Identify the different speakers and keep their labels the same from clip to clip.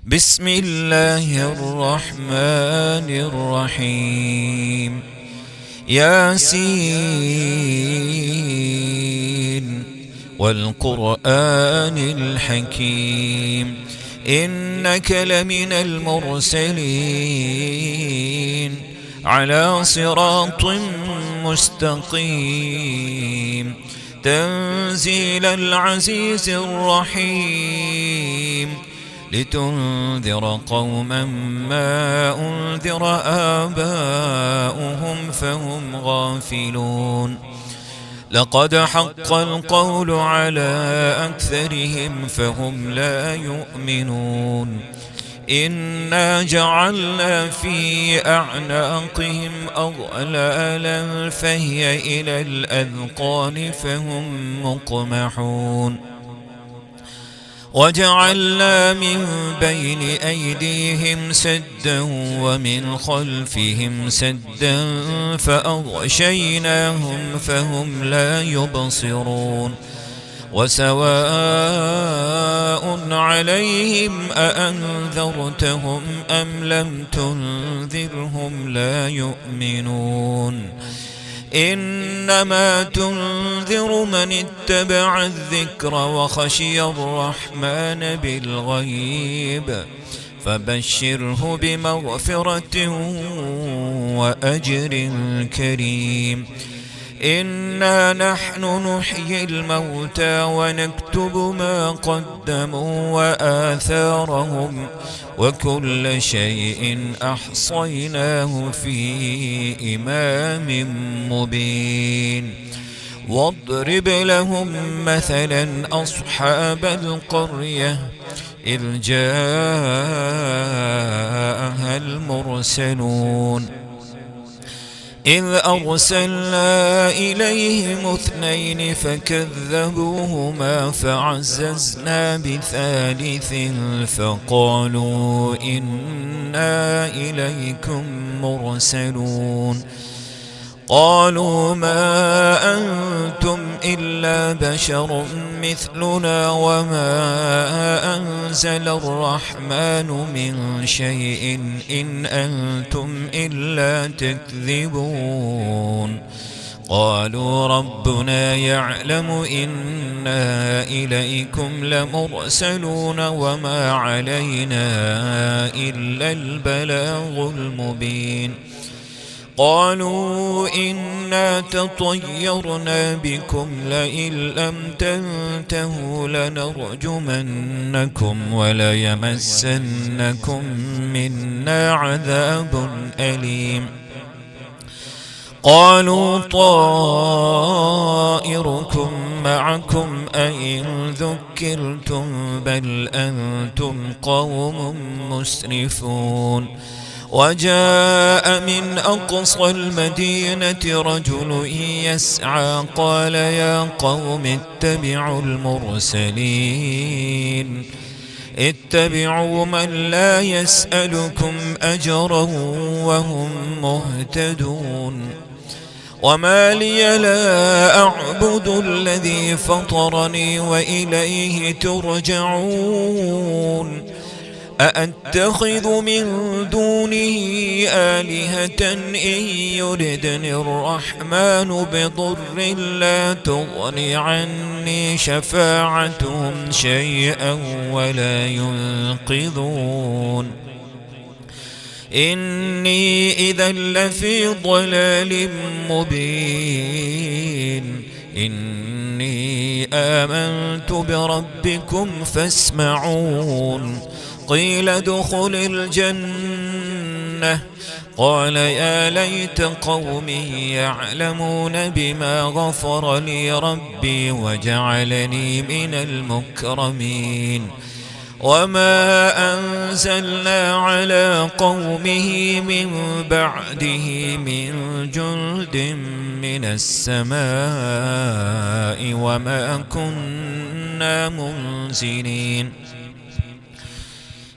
Speaker 1: بسم الله الرحمن الرحيم. ياسين والقرآن الحكيم، إنك لمن المرسلين على صراط مستقيم، تنزيل العزيز الرحيم، لتنذر قوما ما أنذر آباؤهم فهم غافلون. لقد حق القول على أكثرهم فهم لا يؤمنون. إنا جعلنا في أعناقهم أغلالا فهي إلى الأذقان فهم مقمحون. وجعلنا من بين أيديهم سدا ومن خلفهم سدا فأغشيناهم فهم لا يبصرون. وسواء عليهم أأنذرتهم أم لم تنذرهم لا يؤمنون. إنما تنذر من اتبع الذكر وخشي الرحمن بالغيب، فبشره بمغفرة وأجر كريم. إنا نحن نحيي الموتى ونكتب ما قدموا وآثارهم، وكل شيء أحصيناه في إمام مبين. واضرب لهم مثلا أصحاب القرية إذ جاءها المرسلون، إذ أرسلنا إليهم اثنين فكذبوهما فعززنا بثالث فقالوا إنا إليكم مرسلون. قالوا ما أنتم إلا بشر مثلنا وما أنزل الرحمن من شيء إن أنتم إلا تكذبون. قالوا ربنا يعلم إنا إليكم لمرسلون وما علينا إلا البلاغ المبين. قالوا إنا تطيرنا بكم لئن لم تنتهوا لنرجمنكم وليمسنكم منا عذاب أليم. قالوا طائركم معكم أئن ذكرتم بل أنتم قوم مسرفون. وجاء من أقصى المدينة رجل يسعى قال يا قوم اتبعوا المرسلين، اتبعوا من لا يسألكم أجرا وهم مهتدون. وما لي لا أعبد الذي فطرني وإليه ترجعون. أأتخذ من دونه آلهة إن يردني الرحمن بضر لا تغن عني شفاعتهم شيئا ولا ينقذون. إني إذا لفي ضلال مبين. إني آمنت بربكم فاسمعون. قيل ادخل الجنة. قال يا ليت قومي يعلمون بما غفر لي ربي وجعلني من المكرمين. وما أنزلنا على قومه من بعده من جند من السماء وما كنا منزلين.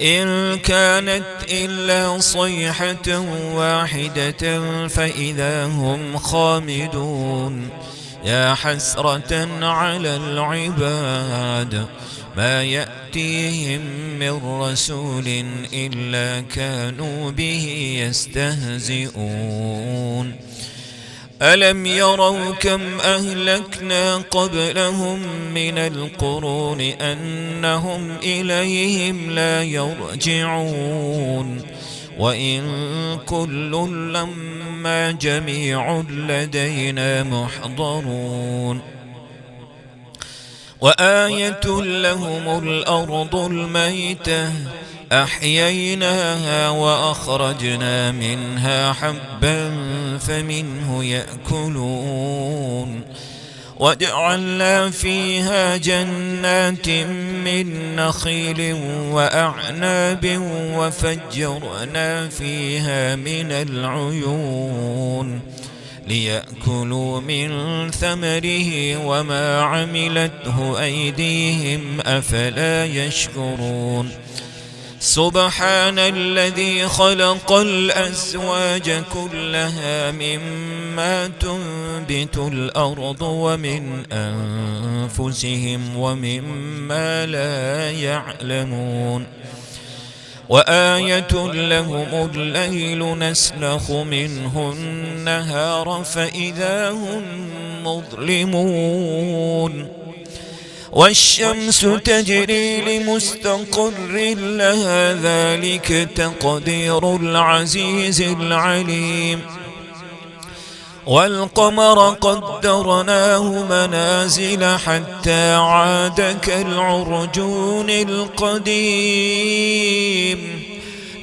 Speaker 1: إن كانت إلا صيحة واحدة فإذا هم خامدون. يا حسرة على العباد ما يأتيهم من رسول إلا كانوا به يستهزئون ألم يروا كم أهلكنا قبلهم من القرون أنهم إليهم لا يرجعون وإن كل لما جميع لدينا محضرون وآية لهم الأرض الميتة أحييناها وأخرجنا منها حبا فمنه يأكلون وجعلنا فيها جنات من نخيل وأعناب وفجرنا فيها من العيون ليأكلوا من ثمره وما عملته أيديهم أفلا يشكرون سبحان الذي خلق الأزواج كلها مما تنبت الأرض ومن أنفسهم ومما لا يعلمون وآية لهم الليل نسلخ منه النهار فإذا هم مظلمون والشمس تجري لمستقر لها ذلك تقدير العزيز العليم والقمر قدرناه منازل حتى عاد كالعرجون القديم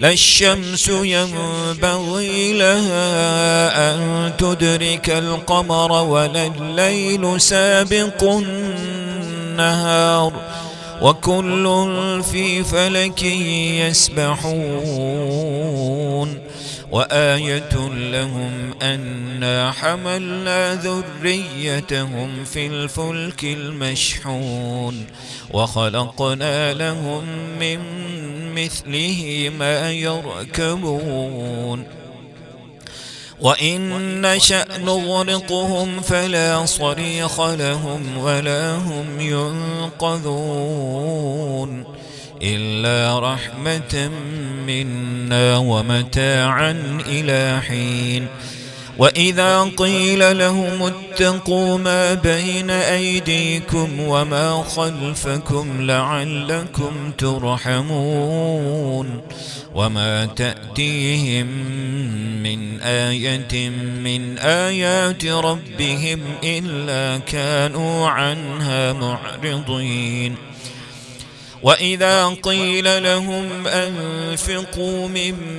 Speaker 1: لا الشمس ينبغي لها أن تدرك القمر ولا الليل سابق النهار وكل في فلك يسبحون وآية لهم أنا حملنا ذريتهم في الفلك المشحون وخلقنا لهم من مثله ما يركبون وإن نشأ نغرقهم فلا صريخ لهم ولا هم ينقذون إلا رحمة منا ومتاعا إلى حين وإذا قيل لهم اتقوا ما بين أيديكم وما خلفكم لعلكم ترحمون وما تأتيهم من آية من آيات ربهم إلا كانوا عنها معرضين وإذا قيل لهم أنفقوا مما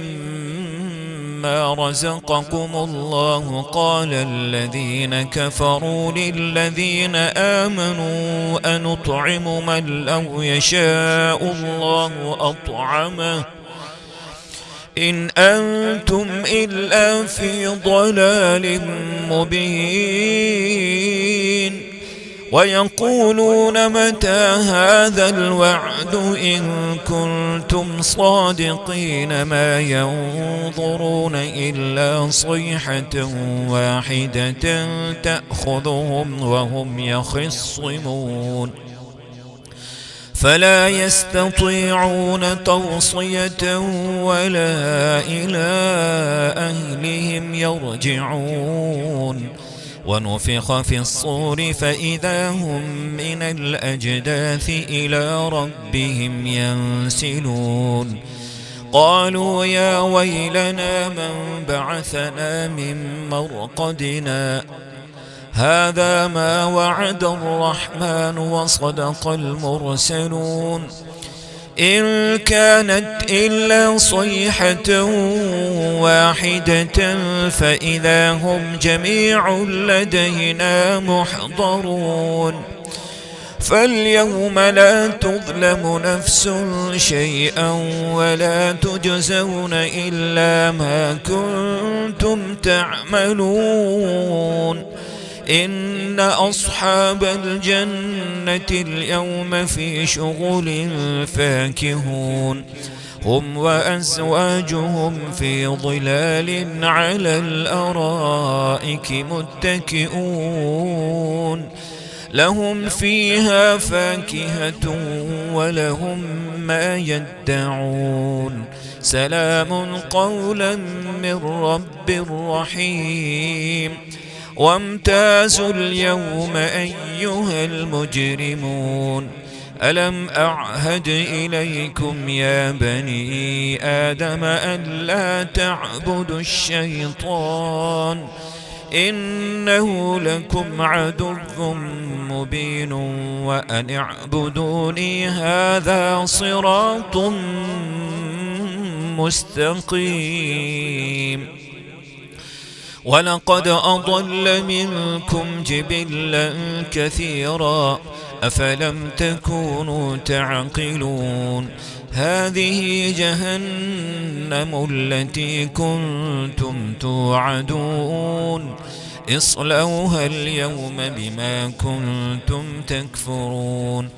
Speaker 1: رزقكم الله قال الذين كفروا للذين آمنوا أنطعم من لو يشاء الله أطعمه إن أنتم إلا في ضلال مبين ويقولون متى هذا الوعد إن كنتم صادقين ما ينظرون إلا صيحة واحدة تأخذهم وهم يخصمون فلا يستطيعون توصية ولا إلى أهلهم يرجعون ونفخ في الصور فإذا هم من الأجداث إلى ربهم ينسلون قالوا يا ويلنا من بعثنا من مرقدنا هذا ما وعد الرحمن وصدق المرسلون إن كانت إلا صيحة واحدة فإذا هم جميع لدينا محضرون فاليوم لا تظلم نفس شيئا ولا تجزون إلا ما كنتم تعملون إن أصحاب الجنة اليوم في شغل فاكهون هم وأزواجهم في ظلال على الأرائك متكئون لهم فيها فاكهة ولهم ما يدعون سلام قولا من رب رحيم وامتازوا اليوم أيها المجرمون ألم أعهد إليكم يا بني آدم ألا تعبدوا الشيطان إنه لكم عدو مبين وأن اعبدوني هذا صراط مستقيم ولقد أضل منكم جبلا كثيرا أفلم تكونوا تعقلون هذه جهنم التي كنتم توعدون اصلوها اليوم بما كنتم تكفرون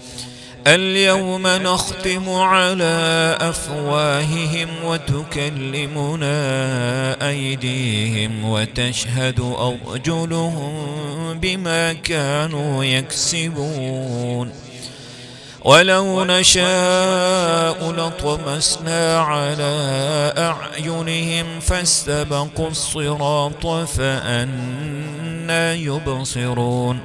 Speaker 1: اليوم نختم على أفواههم وتكلمنا أيديهم وتشهد أرجلهم بما كانوا يكسبون ولو نشاء لطمسنا على أعينهم فاستبقوا الصراط فأنى يبصرون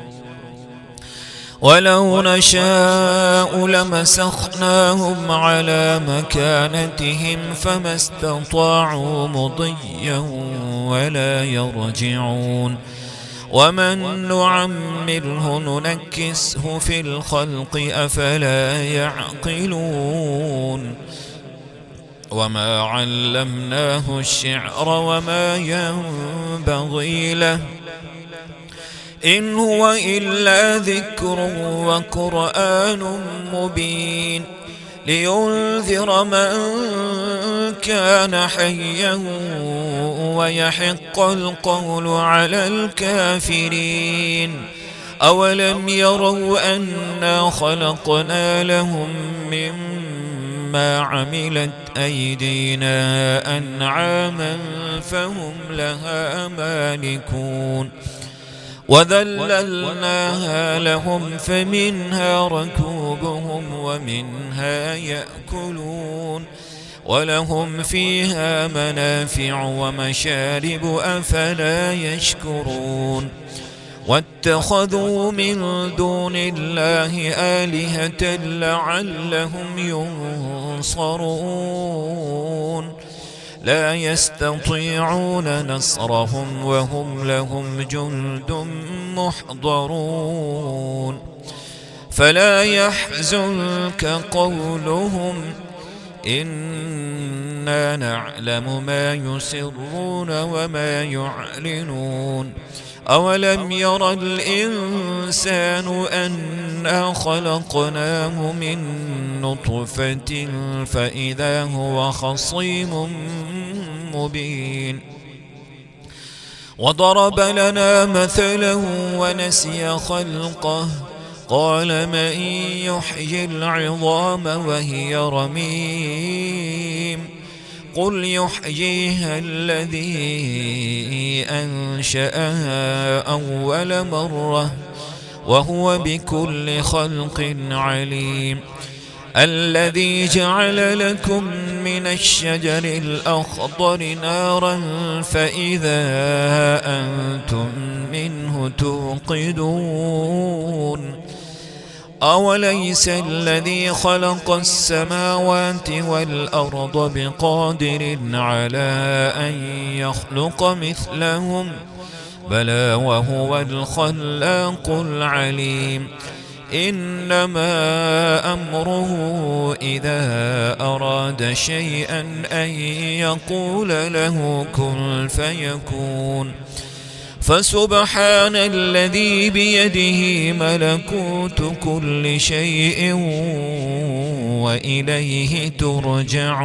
Speaker 1: ولو نشاء لمسخناهم على مكانتهم فما استطاعوا مضيا ولا يرجعون ومن نعمره ننكسه في الخلق أفلا يعقلون وما علمناه الشعر وما ينبغي له إن هو إلا ذكر وقرآن مبين لينذر من كان حيا ويحق القول على الكافرين أولم يروا أنا خلقنا لهم مما عملت أيدينا أنعاما فهم لها مالكون وذللناها لهم فمنها ركوبهم ومنها يأكلون ولهم فيها منافع ومشارب أفلا يشكرون واتخذوا من دون الله آلهة لعلهم ينصرون لا يستطيعون نصرهم وهم لهم جند محضرون فلا يحزنك قولهم إنا نعلم ما يسرون وما يعلنون أولم ير الإنسان أنا خلقناه من نطفة فإذا هو خصيم مبين وضرب لنا مثلا ونسي خلقه قال من يحيي العظام وهي رميم قل يحييها الذي أنشأها أول مرة وهو بكل خلق عليم الذي جعل لكم من الشجر الأخضر نارا فإذا أنتم منه توقدون أوليس الذي خلق السماوات والأرض بقادر على أن يخلق مثلهم بلى وهو الخلاق العليم إنما أمره إذا أراد شيئا أن يقول له كن فيكون فسبحان الذي بيده ملكوت كل شيء وإليه ترجعون.